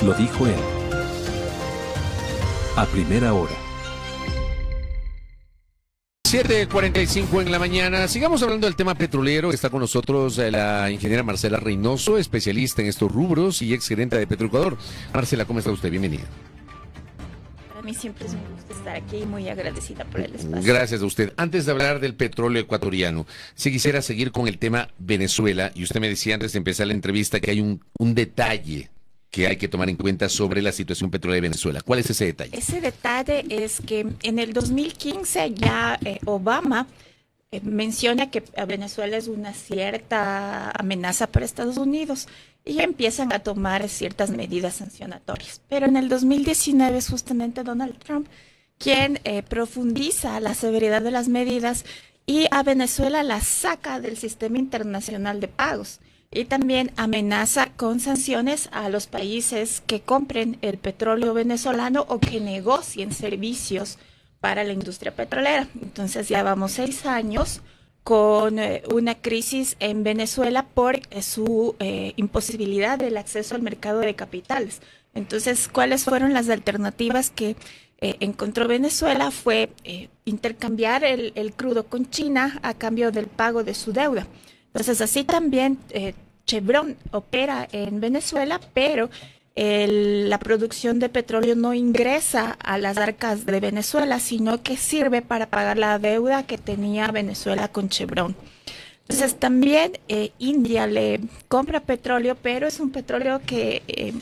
Lo dijo él. A primera hora. 7:45 en la mañana. Sigamos hablando del tema petrolero. Está con nosotros la ingeniera Marcela Reynoso, especialista en estos rubros y exgerente de Petroecuador. Marcela, ¿cómo está usted? Bienvenida. Para mí siempre es un gusto estar aquí y muy agradecida por el espacio. Gracias a usted. Antes de hablar del petróleo ecuatoriano, si quisiera seguir con el tema Venezuela, y usted me decía antes de empezar la entrevista que hay un detalle que hay que tomar en cuenta sobre la situación petrolera de Venezuela. ¿Cuál es ese detalle? Ese detalle es que en el 2015 ya Obama menciona que a Venezuela es una cierta amenaza para Estados Unidos y ya empiezan a tomar ciertas medidas sancionatorias. Pero en el 2019 es justamente Donald Trump quien profundiza la severidad de las medidas y a Venezuela la saca del sistema internacional de pagos. Y también amenaza con sanciones a los países que compren el petróleo venezolano o que negocien servicios para la industria petrolera. Entonces ya vamos 6 años con una crisis en Venezuela por su imposibilidad del acceso al mercado de capitales. Entonces, ¿cuáles fueron las alternativas que encontró Venezuela? Fue intercambiar el crudo con China a cambio del pago de su deuda. Entonces, así también Chevron opera en Venezuela, pero la producción de petróleo no ingresa a las arcas de Venezuela, sino que sirve para pagar la deuda que tenía Venezuela con Chevron. Entonces, también India le compra petróleo, pero es un petróleo que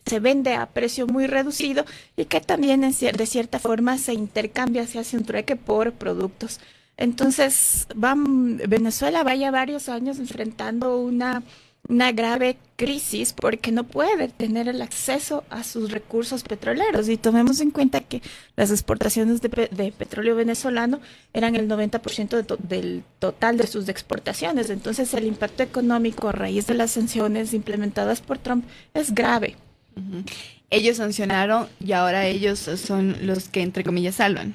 se vende a precio muy reducido y que también de cierta forma se intercambia, se hace un trueque por productos. Entonces, Venezuela vaya varios años enfrentando una grave crisis porque no puede tener el acceso a sus recursos petroleros. Y tomemos en cuenta que las exportaciones de petróleo venezolano eran el 90% del total de sus exportaciones. Entonces, el impacto económico a raíz de las sanciones implementadas por Trump es grave. Uh-huh. Ellos sancionaron y ahora ellos son los que, entre comillas, salvan.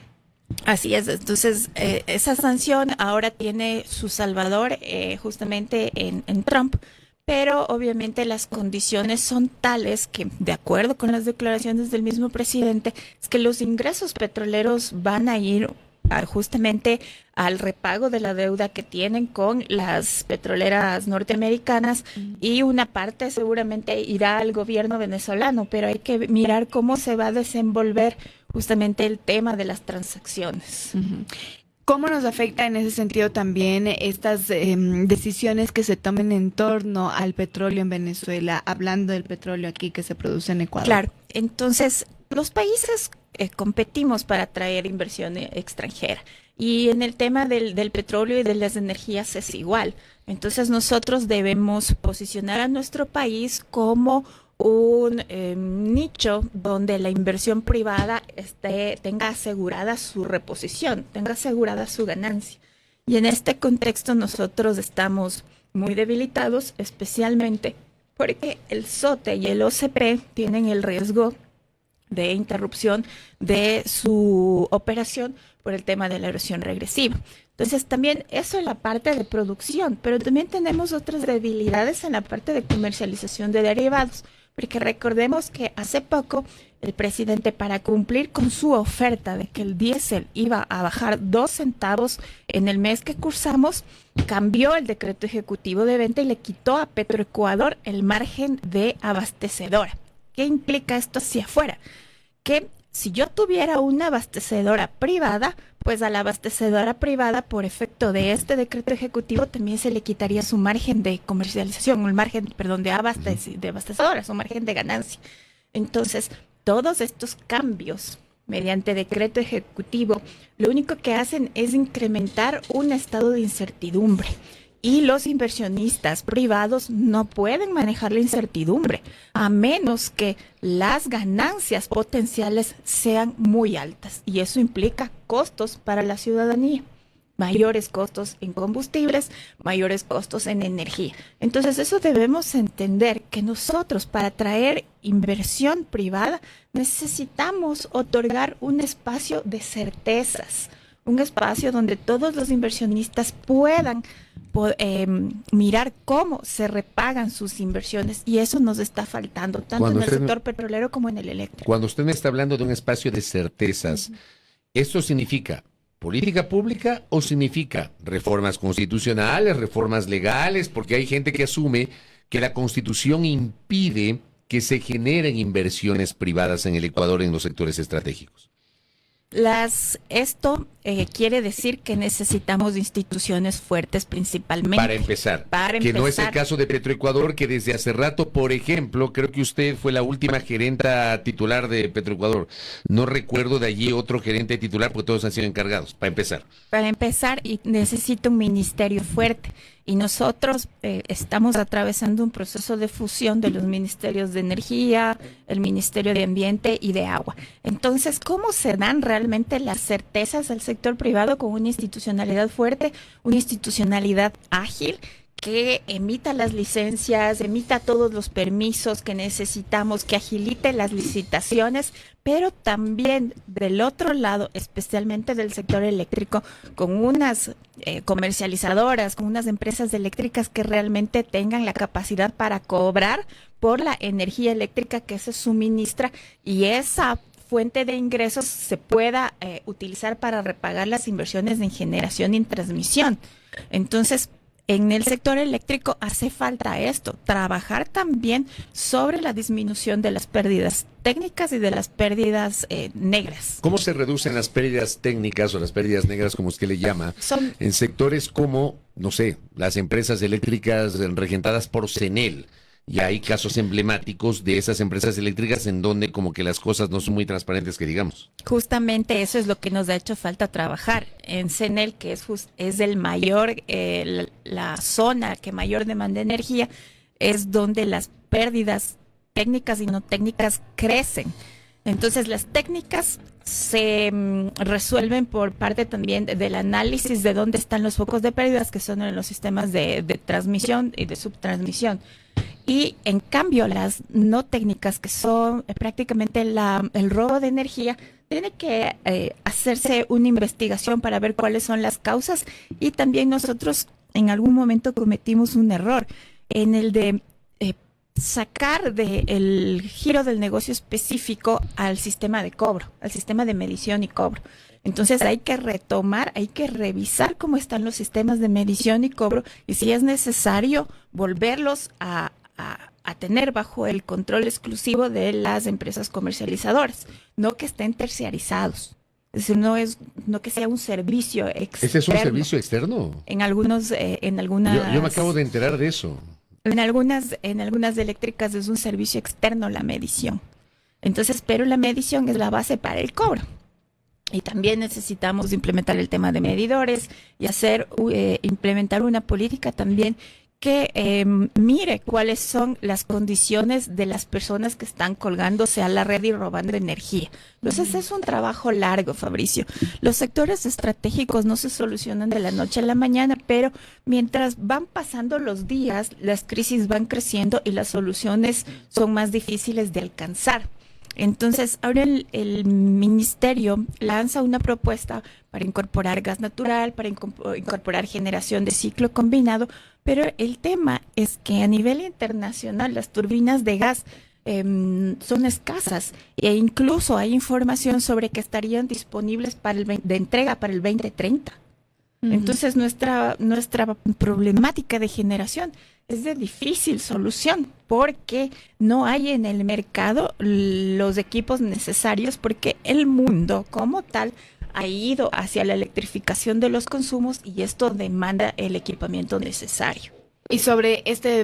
Así es, entonces esa sanción ahora tiene su salvador justamente en Trump, pero obviamente las condiciones son tales que, de acuerdo con las declaraciones del mismo presidente, es que los ingresos petroleros van a ir justamente al repago de la deuda que tienen con las petroleras norteamericanas y una parte seguramente irá al gobierno venezolano, pero hay que mirar cómo se va a desenvolver justamente el tema de las transacciones. Uh-huh. ¿Cómo nos afecta en ese sentido también estas decisiones que se tomen en torno al petróleo en Venezuela, hablando del petróleo aquí que se produce en Ecuador? Claro, entonces los países competimos para atraer inversión extranjera y en el tema del petróleo y de las energías es igual. Entonces nosotros debemos posicionar a nuestro país como un nicho donde la inversión privada tenga asegurada su reposición, tenga asegurada su ganancia. Y en este contexto nosotros estamos muy debilitados, especialmente porque el SOTE y el OCP tienen el riesgo de interrupción de su operación por el tema de la erosión regresiva. Entonces también eso en la parte de producción, pero también tenemos otras debilidades en la parte de comercialización de derivados. Porque recordemos que hace poco el presidente, para cumplir con su oferta de que el diésel iba a bajar 2 centavos en el mes que cursamos, cambió el decreto ejecutivo de venta y le quitó a Petroecuador el margen de abastecedora. ¿Qué implica esto hacia afuera? Que si yo tuviera una abastecedora privada, pues a la abastecedora privada, por efecto de este decreto ejecutivo, también se le quitaría su margen de comercialización, el margen, perdón, de abastecedora, su margen de ganancia. Entonces, todos estos cambios mediante decreto ejecutivo, lo único que hacen es incrementar un estado de incertidumbre. Y los inversionistas privados no pueden manejar la incertidumbre, a menos que las ganancias potenciales sean muy altas. Y eso implica costos para la ciudadanía, mayores costos en combustibles, mayores costos en energía. Entonces eso debemos entender que nosotros, para atraer inversión privada, necesitamos otorgar un espacio de certezas, un espacio donde todos los inversionistas puedan mirar cómo se repagan sus inversiones, y eso nos está faltando tanto en el sector petrolero como en el eléctrico. Cuando usted me está hablando de un espacio de certezas, ¿esto significa política pública o significa reformas constitucionales, reformas legales? Porque hay gente que asume que la Constitución impide que se generen inversiones privadas en el Ecuador en los sectores estratégicos. Esto quiere decir que necesitamos instituciones fuertes principalmente. Para empezar, que no es el caso de Petroecuador, que desde hace rato, por ejemplo, creo que usted fue la última gerenta titular de Petroecuador. No recuerdo de allí otro gerente titular, porque todos han sido encargados, para empezar. Para empezar, y necesita un ministerio fuerte. Y nosotros estamos atravesando un proceso de fusión de los ministerios de energía, el Ministerio de Ambiente y de Agua. Entonces, ¿cómo se dan realmente las certezas al sector privado con una institucionalidad fuerte, una institucionalidad ágil, que emita las licencias, emita todos los permisos que necesitamos, que agilite las licitaciones, pero también del otro lado, especialmente del sector eléctrico, con unas comercializadoras, con unas empresas eléctricas que realmente tengan la capacidad para cobrar por la energía eléctrica que se suministra, y esa fuente de ingresos se pueda utilizar para repagar las inversiones en generación y en transmisión. Entonces, en el sector eléctrico hace falta esto, trabajar también sobre la disminución de las pérdidas técnicas y de las pérdidas negras. ¿Cómo se reducen las pérdidas técnicas o las pérdidas negras, como usted le llama, en sectores como, no sé, las empresas eléctricas regentadas por CENEL? Y hay casos emblemáticos de esas empresas eléctricas en donde como que las cosas no son muy transparentes, que digamos. Justamente eso es lo que nos ha hecho falta trabajar. En CENEL, que es el mayor, la zona que mayor demanda energía, es donde las pérdidas técnicas y no técnicas crecen. Entonces, las técnicas se resuelven por parte también del análisis de dónde están los focos de pérdidas, que son en los sistemas de transmisión y de subtransmisión. Y en cambio, las no técnicas, que son prácticamente el robo de energía, tiene que hacerse una investigación para ver cuáles son las causas. Y también nosotros en algún momento cometimos un error en el de sacar del giro del negocio específico al sistema de cobro, al sistema de medición y cobro. Entonces hay que retomar, hay que revisar cómo están los sistemas de medición y cobro, y si es necesario volverlos a tener bajo el control exclusivo de las empresas comercializadoras, no que estén terciarizados. Es decir, no que sea un servicio externo. ¿Ese es un servicio externo? En algunas. Yo me acabo de enterar de eso. En algunas eléctricas es un servicio externo la medición. Entonces, pero la medición es la base para el cobro. Y también necesitamos implementar el tema de medidores y implementar una política también que mire cuáles son las condiciones de las personas que están colgándose a la red y robando energía. Entonces es un trabajo largo, Fabricio. Los sectores estratégicos no se solucionan de la noche a la mañana, pero mientras van pasando los días, las crisis van creciendo y las soluciones son más difíciles de alcanzar. Entonces, ahora el ministerio lanza una propuesta para incorporar gas natural, para incorporar generación de ciclo combinado, pero el tema es que a nivel internacional las turbinas de gas son escasas, e incluso hay información sobre que estarían disponibles de entrega para el 2030. Entonces nuestra problemática de generación es de difícil solución, porque no hay en el mercado los equipos necesarios, porque el mundo como tal ha ido hacia la electrificación de los consumos y esto demanda el equipamiento necesario. Y sobre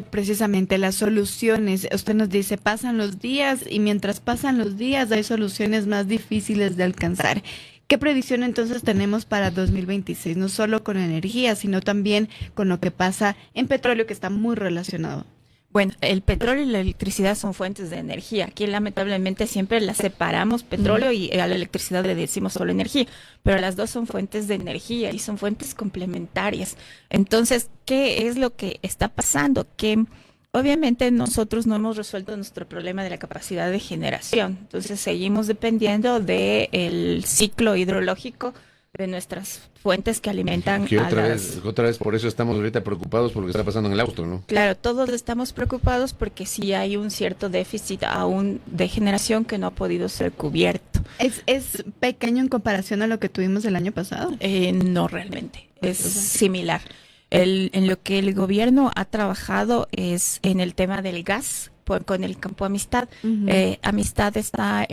precisamente las soluciones, usted nos dice, pasan los días y mientras pasan los días hay soluciones más difíciles de alcanzar. ¿Qué previsión entonces tenemos para 2026? No solo con energía, sino también con lo que pasa en petróleo, que está muy relacionado. Bueno, el petróleo y la electricidad son fuentes de energía. Aquí lamentablemente siempre las separamos, petróleo, y a la electricidad le decimos solo energía, pero las dos son fuentes de energía y son fuentes complementarias. Entonces, ¿qué es lo que está pasando? Que obviamente nosotros no hemos resuelto nuestro problema de la capacidad de generación. Entonces seguimos dependiendo del ciclo hidrológico de nuestras fuentes que alimentan Que a otra vez por eso estamos ahorita preocupados por lo que está pasando en el Austro, ¿no? Claro, todos estamos preocupados porque sí hay un cierto déficit aún de generación que no ha podido ser cubierto. ¿Es pequeño en comparación a lo que tuvimos el año pasado? No realmente, es similar. En lo que el gobierno ha trabajado es en el tema del gas con el campo Amistad. Amistad está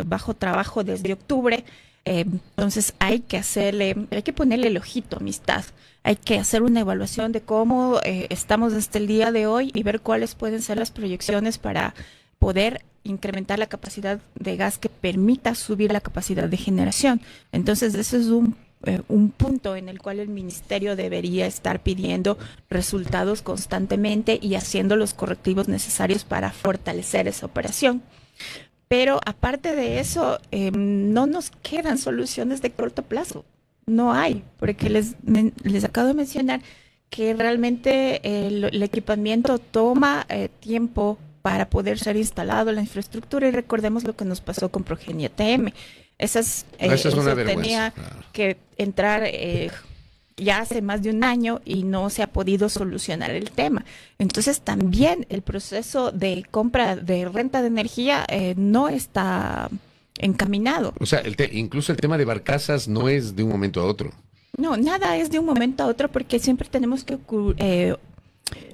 bajo trabajo desde octubre. Entonces hay que ponerle el ojito a Amistad. Hay que hacer una evaluación de cómo estamos hasta el día de hoy y ver cuáles pueden ser las proyecciones para poder incrementar la capacidad de gas que permita subir la capacidad de generación. Entonces ese es un punto en el cual el ministerio debería estar pidiendo resultados constantemente y haciendo los correctivos necesarios para fortalecer esa operación. Pero aparte de eso, no nos quedan soluciones de corto plazo. No hay, porque les acabo de mencionar que realmente el equipamiento toma tiempo para poder ser instalado en la infraestructura, y recordemos lo que nos pasó con Progenia TM. Eso es una vergüenza. Tenía que entrar ya hace más de un año y no se ha podido solucionar el tema. Entonces también el proceso de compra de renta de energía no está encaminado. O sea, incluso el tema de barcazas no es de un momento a otro. No, nada es de un momento a otro, porque siempre tenemos que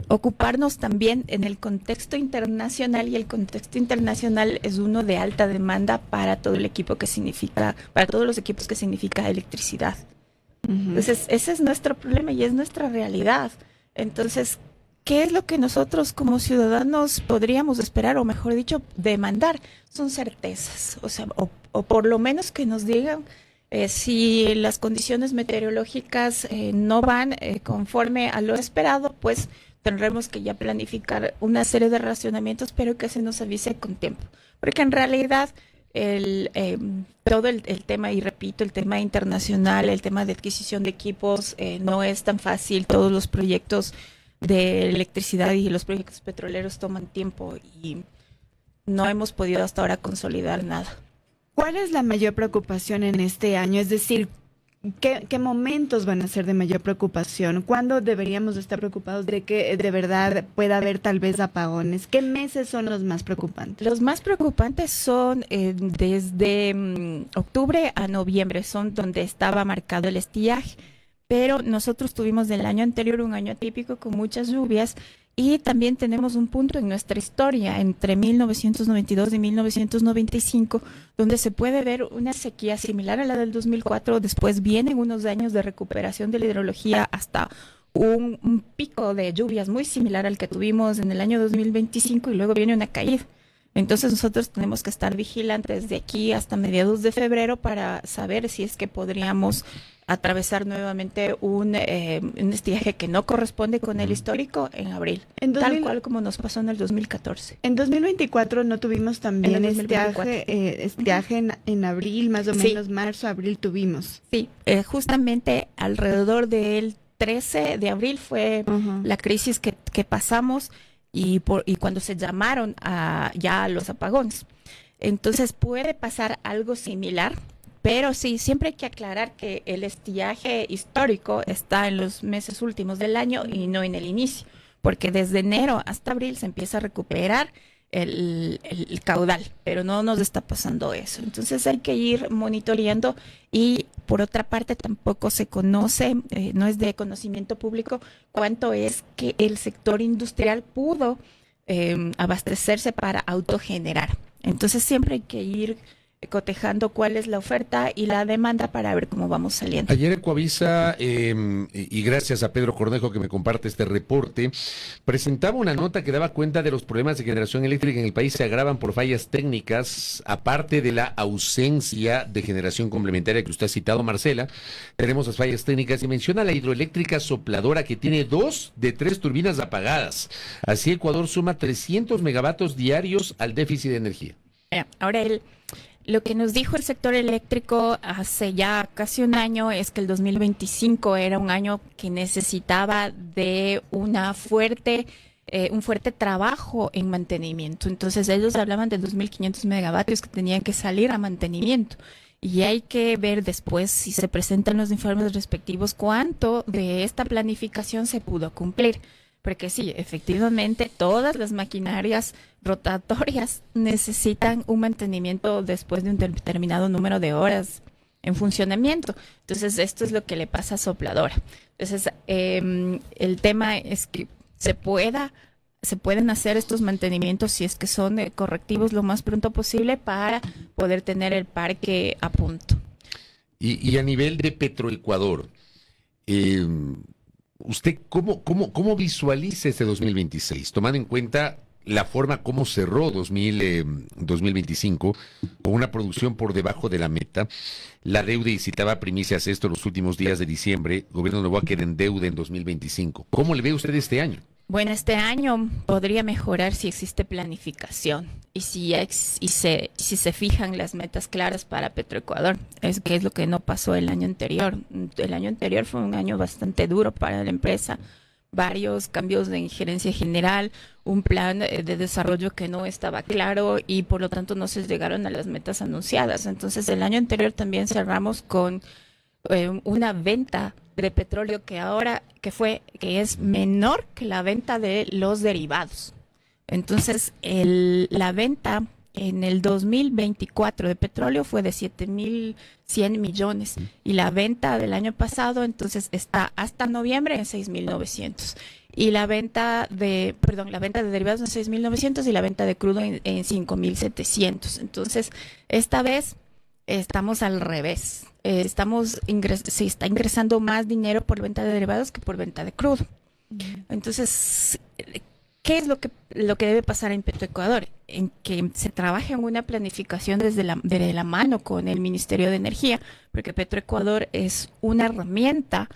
ocuparnos también en el contexto internacional, y el contexto internacional es uno de alta demanda para todo el equipo para todos los equipos que significa electricidad. Entonces, ese es nuestro problema y es nuestra realidad. Entonces, ¿qué es lo que nosotros como ciudadanos podríamos esperar, o mejor dicho, demandar? Son certezas, o sea, o por lo menos que nos digan si las condiciones meteorológicas no van conforme a lo esperado, pues tendremos que ya planificar una serie de racionamientos, pero que se nos avise con tiempo. Porque en realidad todo el tema, y repito, el tema internacional, el tema de adquisición de equipos, no es tan fácil. Todos los proyectos de electricidad y los proyectos petroleros toman tiempo y no hemos podido hasta ahora consolidar nada. ¿Cuál es la mayor preocupación en este año? Es decir, ¿qué momentos van a ser de mayor preocupación? ¿Cuándo deberíamos estar preocupados de que de verdad pueda haber tal vez apagones? ¿Qué meses son los más preocupantes? Los más preocupantes son desde octubre a noviembre, son donde estaba marcado el estiaje. Pero nosotros tuvimos del año anterior un año atípico con muchas lluvias, y también tenemos un punto en nuestra historia entre 1992 y 1995 donde se puede ver una sequía similar a la del 2004. Después vienen unos años de recuperación de la hidrología hasta un pico de lluvias muy similar al que tuvimos en el año 2025, y luego viene una caída. Entonces nosotros tenemos que estar vigilantes de aquí hasta mediados de febrero para saber si es que podríamos atravesar nuevamente un estiaje que no corresponde con el histórico en abril, tal cual como nos pasó en el 2014. En 2024 no tuvimos también estiaje en abril, más o menos marzo, abril tuvimos. Sí, justamente alrededor del 13 de abril fue la crisis que pasamos, y cuando se llamaron ya a los apagones. Entonces puede pasar algo similar, pero sí, siempre hay que aclarar que el estiaje histórico está en los meses últimos del año y no en el inicio, porque desde enero hasta abril se empieza a recuperar el caudal, pero no nos está pasando eso. Entonces hay que ir monitoreando, y por otra parte tampoco se conoce, no es de conocimiento público, cuánto es que el sector industrial pudo abastecerse para autogenerar. Entonces siempre hay que ir cotejando cuál es la oferta y la demanda para ver cómo vamos saliendo. Ayer Ecoavisa, y gracias a Pedro Cornejo que me comparte este reporte, presentaba una nota que daba cuenta de los problemas de generación eléctrica en el país se agravan por fallas técnicas, aparte de la ausencia de generación complementaria que usted ha citado, Marcela. Tenemos las fallas técnicas, y menciona la hidroeléctrica Sopladora, que tiene 2 de 3 turbinas apagadas. Así Ecuador suma 300 megavatios diarios al déficit de energía. Ahora lo que nos dijo el sector eléctrico hace ya casi un año es que el 2025 era un año que necesitaba de un fuerte trabajo en mantenimiento. Entonces ellos hablaban de 2.500 megavatios que tenían que salir a mantenimiento. Y hay que ver después, si se presentan los informes respectivos, cuánto de esta planificación se pudo cumplir. Porque sí, efectivamente, todas las maquinarias rotatorias necesitan un mantenimiento después de un determinado número de horas en funcionamiento. Entonces, esto es lo que le pasa a Sopladora. Entonces, el tema es que se pueden hacer estos mantenimientos si es que son correctivos lo más pronto posible para poder tener el parque a punto. Y a nivel de Petroecuador, ¿usted cómo visualiza este 2026? Tomando en cuenta la forma como cerró 2025, con una producción por debajo de la meta, la deuda, y citaba primicias esto los últimos días de diciembre, el gobierno de Noboa queda en deuda en 2025. ¿Cómo le ve usted este año? Bueno, este año podría mejorar si existe planificación y si se fijan las metas claras para Petroecuador, que es lo que no pasó el año anterior. El año anterior fue un año bastante duro para la empresa, varios cambios de gerencia general, un plan de desarrollo que no estaba claro y por lo tanto no se llegaron a las metas anunciadas. Entonces el año anterior también cerramos con una venta de petróleo que es menor que la venta de los derivados. Entonces, la venta en el 2024 de petróleo fue de 7.100 millones y la venta del año pasado entonces está hasta noviembre en 6.900 y la venta de derivados en 6.900 y la venta de crudo en 5.700. Entonces, esta vez estamos al revés. Se está ingresando más dinero por venta de derivados que por venta de crudo. Entonces, ¿qué es lo que debe pasar en Petroecuador? En que se trabaje en una planificación de la mano con el Ministerio de Energía, porque Petroecuador es una herramienta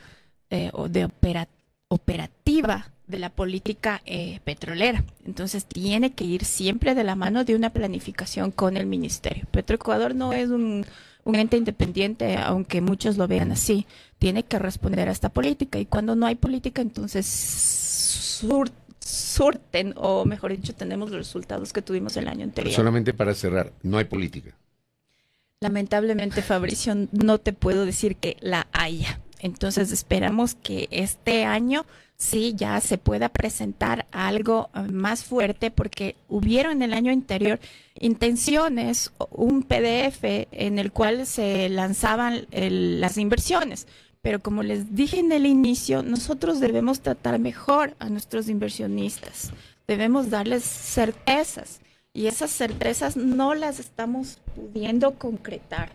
operativa de la política petrolera. Entonces tiene que ir siempre de la mano de una planificación con el ministerio. Petroecuador no es un ente independiente, aunque muchos lo vean así. Tiene que responder a esta política y cuando no hay política, entonces surten, o mejor dicho, tenemos los resultados que tuvimos el año anterior. Solamente para cerrar, no hay política. Lamentablemente, Fabricio, no te puedo decir que la haya. Entonces esperamos que este año sí ya se pueda presentar algo más fuerte, porque hubieron en el año anterior intenciones, un PDF en el cual se lanzaban las inversiones. Pero como les dije en el inicio, nosotros debemos tratar mejor a nuestros inversionistas. Debemos darles certezas y esas certezas no las estamos pudiendo concretar.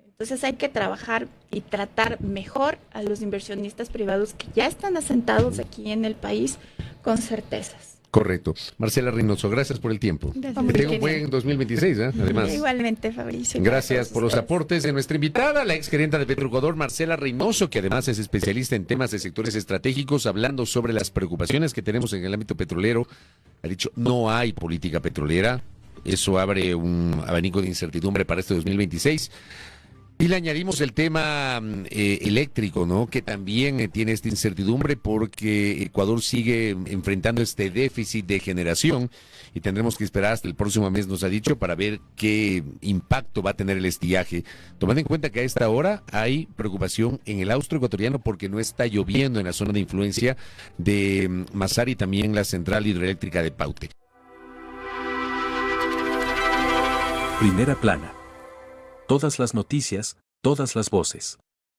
Entonces hay que trabajar y tratar mejor a los inversionistas privados que ya están asentados aquí en el país con certezas. Correcto. Marcela Reynoso, gracias por el tiempo. Gracias. Que tenga un buen 2026, además. Igualmente, Fabricio. Gracias por los aportes de nuestra invitada, la exgerenta de Petroecuador, Marcela Reynoso, que además es especialista en temas de sectores estratégicos, hablando sobre las preocupaciones que tenemos en el ámbito petrolero. Ha dicho, no hay política petrolera. Eso abre un abanico de incertidumbre para este 2026. Y le añadimos el tema eléctrico, ¿no? Que también tiene esta incertidumbre porque Ecuador sigue enfrentando este déficit de generación y tendremos que esperar hasta el próximo mes, nos ha dicho, para ver qué impacto va a tener el estiaje. Tomando en cuenta que a esta hora hay preocupación en el austro ecuatoriano porque no está lloviendo en la zona de influencia de Masar y también la central hidroeléctrica de Paute. Primera plana. Todas las noticias, todas las voces.